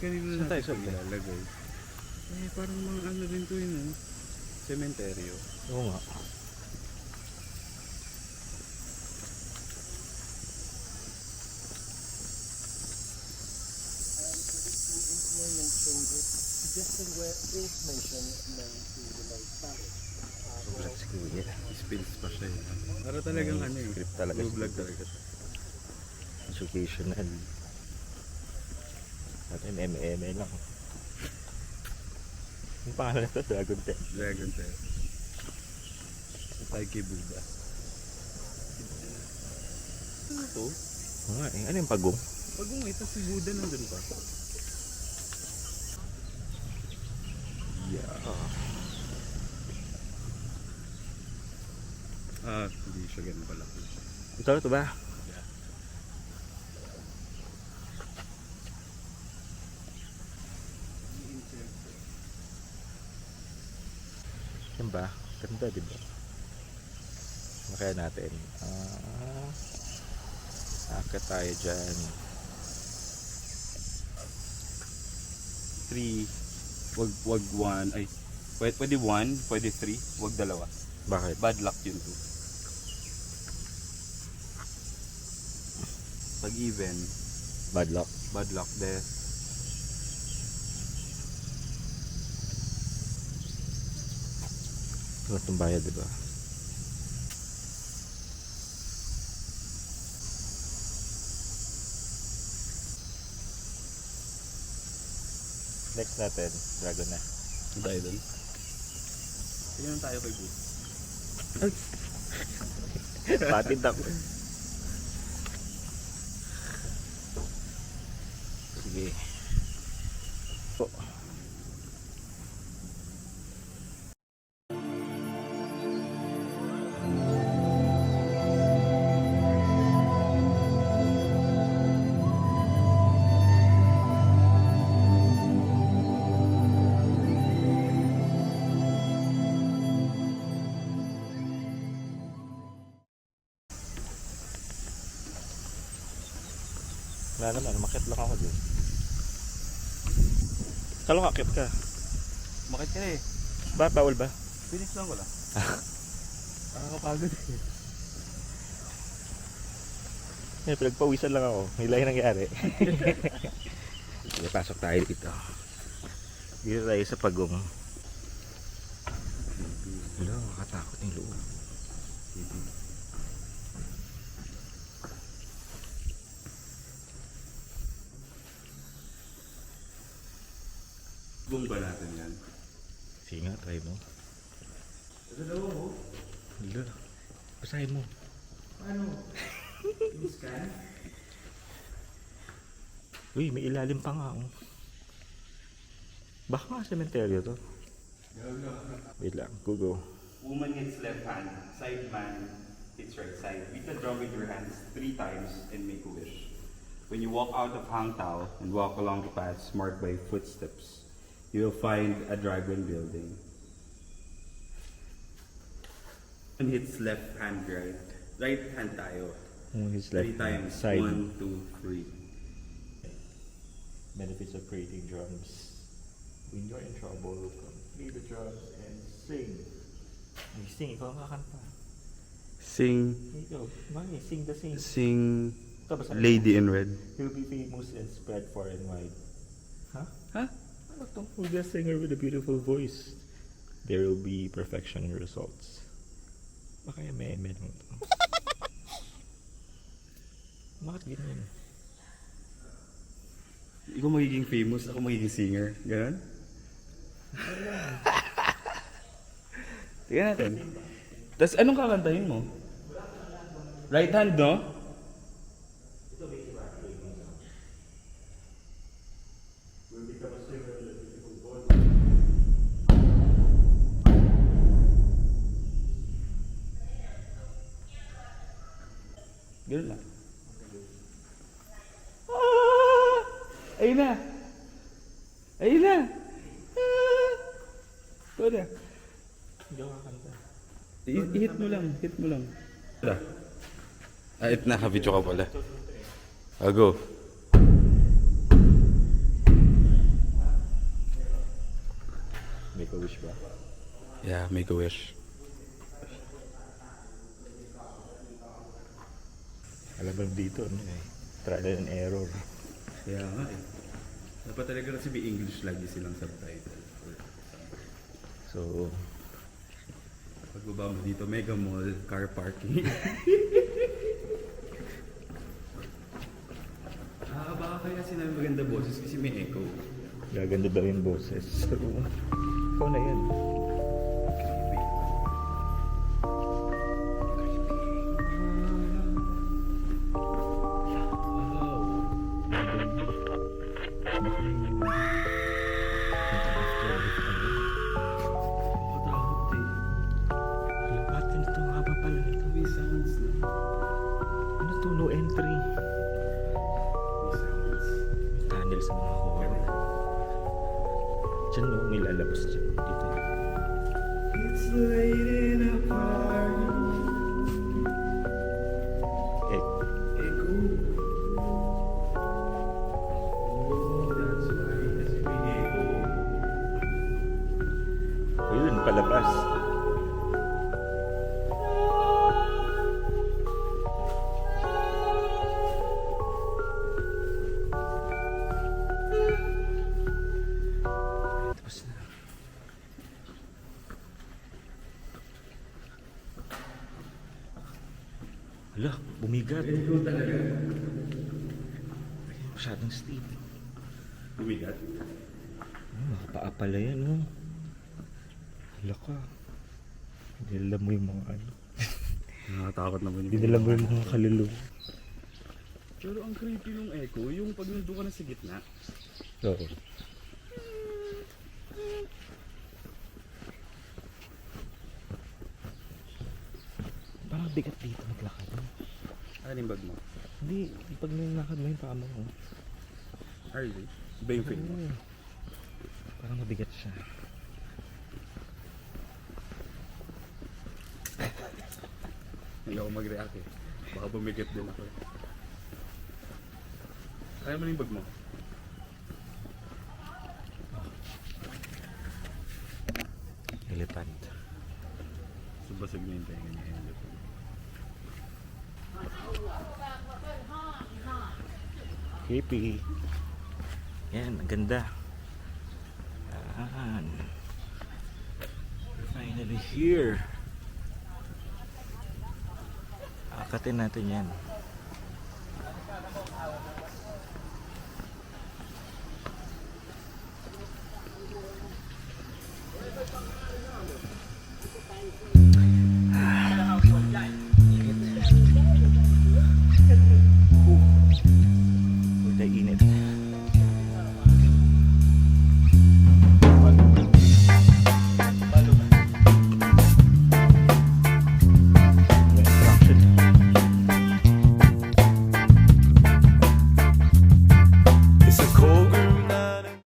kanina Saan tayo natin sa ilalagay. Eh, parang mga ano rin to yun, no? Cementerio. Oo nga. Sobrang si Kuya. Spills pa siya yun. Para talagang ano eh. Script talaga. Vlog talaga siya. Educational. Natin MM lang. Yung pangalan nito, Dragon Tech. Dragon Tail. Taiki Buddha. Ano to? Oo nga eh. Ano yung pagong? Pag ito si Buddha nandun pa. Yeah. Hindi siya ganun palaki. Ito ba? Yan ba? Ganda, di ba? Makaya natin. Akit tayo dyan. 3. Wag 1. Ay, pwede 1, pwede 3, wag 2. Bakit? Bad luck yun 2. Pag even, Bad luck. bad luck, death. Ito itong bayad, di ba? Next natin, dragon na. Tayo dun. Tingnan tayo kay Buddha. Patid ako. Sige. Po. Wala naman, makit lang ako dun. Kala kakit ka. Makit ka eh. Ba, bawal ba? Finish lang ko lang. Nakakapagod eh. Eh, pinagpawisan lang ako. May lahi nangyari. Sige, pasok tayo dito. Dito tayo sa pagong. Hello, makatakot yung loob. Boom ba natin yan? Sige nga, try mo. Dalawa mo? Hello. Basahin mo. Ano? Scan? Uy, may ilalim pa nga. Oh. Baka nga cementerio to. Wait lang, Google. Woman hits left hand, side man hits right side. Beat the drum with your hands 3 times and make a wish. When you walk out of Hang Tao and walk along the paths marked by footsteps, you will find a dragon building. And hits left hand right. Right hand tayo. His 3 times. side. 1, 2, 3. Benefits of creating drums. When you're in trouble, play the drums and sing. Ay, sing, ikaw ang kakanta. Sing, Ikaw, mami, sing the sing. sing, Ito ba sa Lady in Red. He'll be famous and spread far and wide. Huh? Huh? Ano to? Who's the singer with a beautiful voice? There will be perfection in results. Baka yung meme lang to. Bakit ganyan? Ikaw magiging famous, ako magiging singer. Ganon? Tingnan natin. Tapos anong kakantahin mo? Right hand, no? Ganun lang. Ayun na! Ayun na! Ito na. Hindi ako kakanta. I-hit mo lang, hit mo lang. Ito naka-video ka pala. Go. Make-a-wish ba? Yeah, make a wish. Alam mo dito, ano eh. Trial and error. Kaya nga eh. Dapat talaga kasi may English lagi silang subtitle. So, Pagbaba mo dito, mega mall, car parking. Baka kaya sinabi maganda boses kasi may echo. gaganda daw yung boses. So, ikaw na yan. Creepy. Matakot eh. Batin ito, haba pala nito. May sounds na. Ano to? No entry. May sounds. Tunnel sa mga horror. Diyan no, may lalabas dyan. Dito. It's late in a party. Eh, Echo. Oh, that's why. Kasi may echo. ayun, palabas. Tapos na. Hala, bumigat. Echo talaga. Masyadong steep. Bumigat. Makapaa pala yan, oh. Hala ka. Dinala mo yung mga ano. Nakakatakot naman Dinala mo yung mga kaluluwa. Pero ang creepy nung echo, yung pag nandun ka na sa gitna. Oo. Parang bigat dito maglakad. No? Ano yung bag mo? Hindi, pag nilakad mo yung paa mo. Oh. Harley? Iba yung feel mo? Oo. Parang mabigat siya. Hindi ako mag-react eh. Baka bumigat din ako. Kaya mo na yung bag mo? Elephant. Subasag na yung tenga niya. Creepy. Yan, ang ganda. Yan. We're finally here. Akatin natin yan.